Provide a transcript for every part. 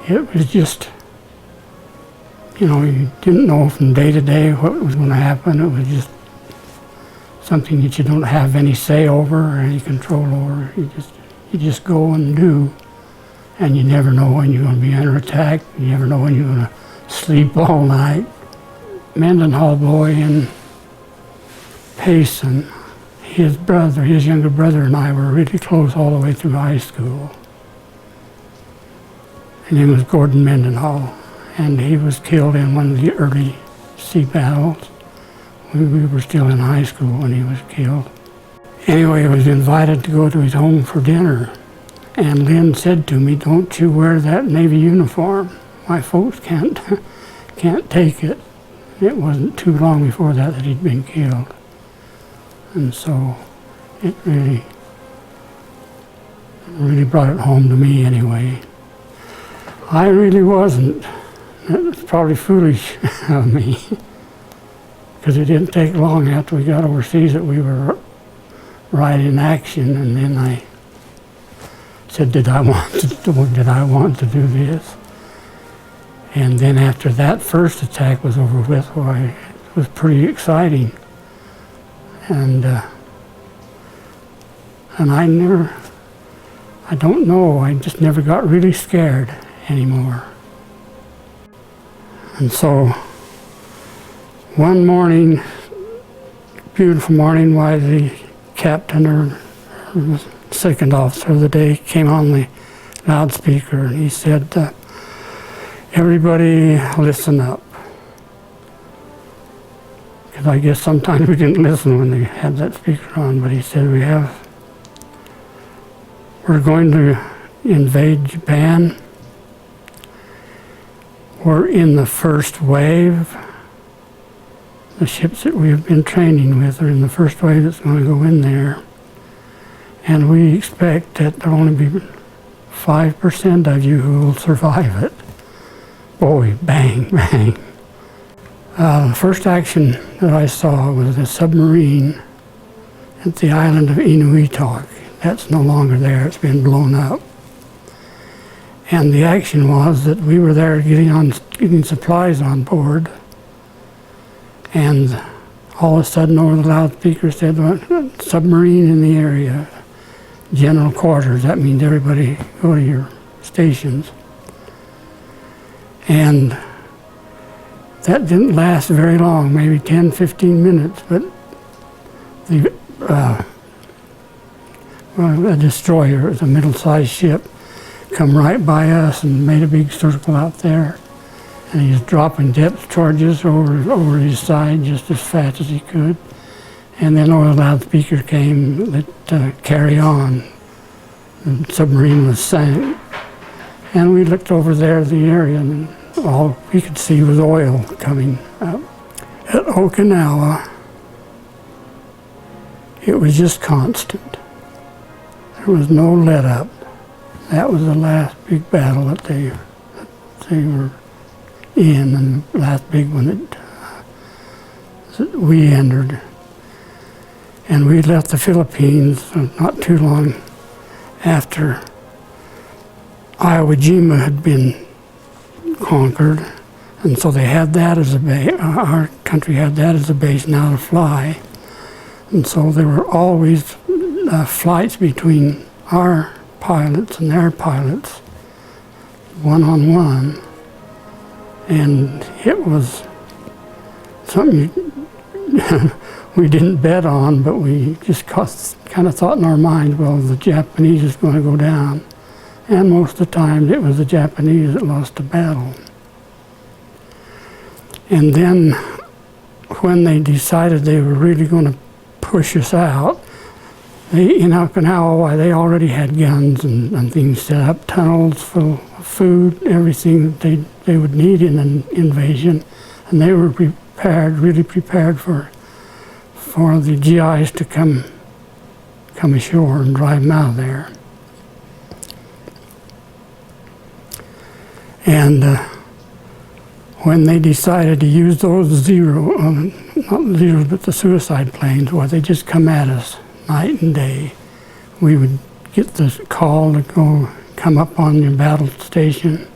it was just, you didn't know from day to day what was going to happen. It was just something that you don't have any say over or any control over. You just go and do, and you never know when you're going to be under attack. You never know when you're going to sleep all night. Mendenhall boy and Pace and his younger brother and I were really close all the way through high school. His name was Gordon Mendenhall, and he was killed in one of the early sea battles. We were still in high school when he was killed. Anyway, I was invited to go to his home for dinner, and Lynn said to me, "Don't you wear that Navy uniform. My folks can't take it." It wasn't too long before that he'd been killed. And so it really brought it home to me anyway. I really wasn't. That was probably foolish of me, because it didn't take long after we got overseas that we were right in action, and then I said, did I want to do this? And then after that first attack was over with, it was pretty exciting. And I don't know, I just never got really scared anymore. And so one morning, beautiful morning, while the captain or second officer of the day came on the loudspeaker, and he said, "Everybody listen up." Because I guess sometimes we didn't listen when they had that speaker on, but he said, we're going to invade Japan. We're in the first wave. The ships that we have been training with are in the first wave that's going to go in there. And we expect that there'll only be 5% of you who will survive it. Boy, bang, bang. The first action that I saw was a submarine at the island of Inuitok. That's no longer there, it's been blown up. And the action was that we were there getting supplies on board, and all of a sudden over the loudspeaker said, "Submarine in the area, general quarters." That means everybody go to your stations. And that didn't last very long, maybe 10, 15 minutes, but a destroyer, it was a middle-sized ship, come right by us and made a big circle out there. And he was dropping depth charges over his side just as fast as he could. And then over the loudspeaker came that carry on. The submarine was sank. And we looked over there at the area, and all we could see was oil coming up. At Okinawa, it was just constant. There was no let up. That was the last big battle that they were in, and the last big one that we entered. And we left the Philippines not too long after Iwo Jima had been conquered, and so they had that as a base. Our country had that as a base now to fly, and so there were always flights between our pilots and their pilots, one-on-one, and it was something we didn't bet on, but we just kind of thought in our mind, well, the Japanese is going to go down. And most of the time, it was the Japanese that lost the battle. And then, when they decided they were really going to push us out, in Okinawa, they already had guns and things set up, tunnels full of food, everything that they would need in an invasion, and they were really prepared for the GIs to come ashore and drive them out of there. And when they decided to use those not zeros, but the suicide planes, where they just come at us night and day, we would get the call to come up on your battle station,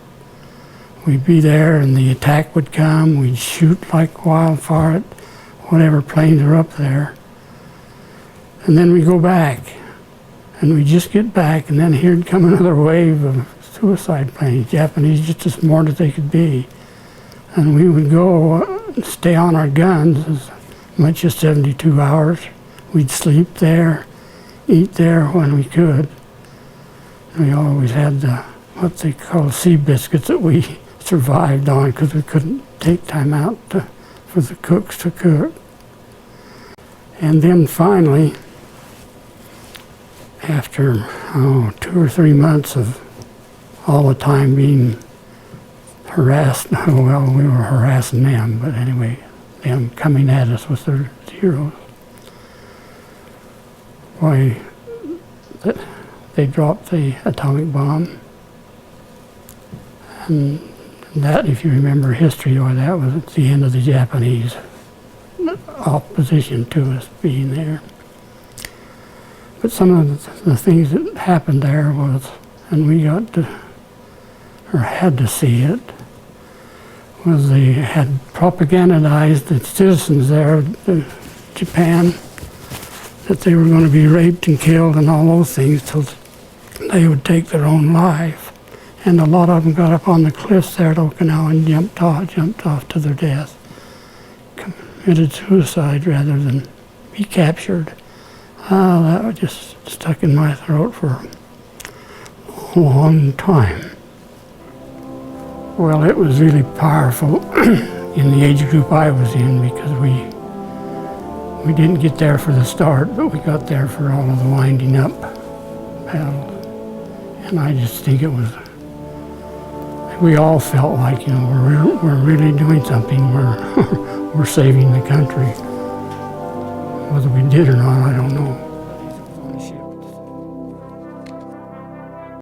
we'd be there and the attack would come. We'd shoot like wildfire at whatever planes were up there. And then we go back. And we just get back, and then here'd come another wave of suicide planes, Japanese just as smart as they could be. And we would go stay on our guns as much as 72 hours. We'd sleep there, eat there when we could. And we always had what they call sea biscuits that we survived on because we couldn't take time out for the cooks to cook. And then finally, after 2 or 3 months of all the time being harassed, well, we were harassing them, but anyway, them coming at us with their Zeros. Why, they dropped the atomic bomb. And that, if you remember history, why that was at the end of the Japanese opposition to us being there. But some of the things that happened there was, and we got to, or had to see it, was they had propagandized the citizens there, Japan, that they were going to be raped and killed and all those things till they would take their own life. And a lot of them got up on the cliffs there at Okinawa and jumped off to their death, committed suicide rather than be captured. That was just stuck in my throat for a long time. Well, it was really powerful in the age group I was in because we didn't get there for the start, but we got there for all of the winding up battles. And I just think it was, we all felt like, you know, we're really doing something. We're saving the country. Whether we did or not, I don't know.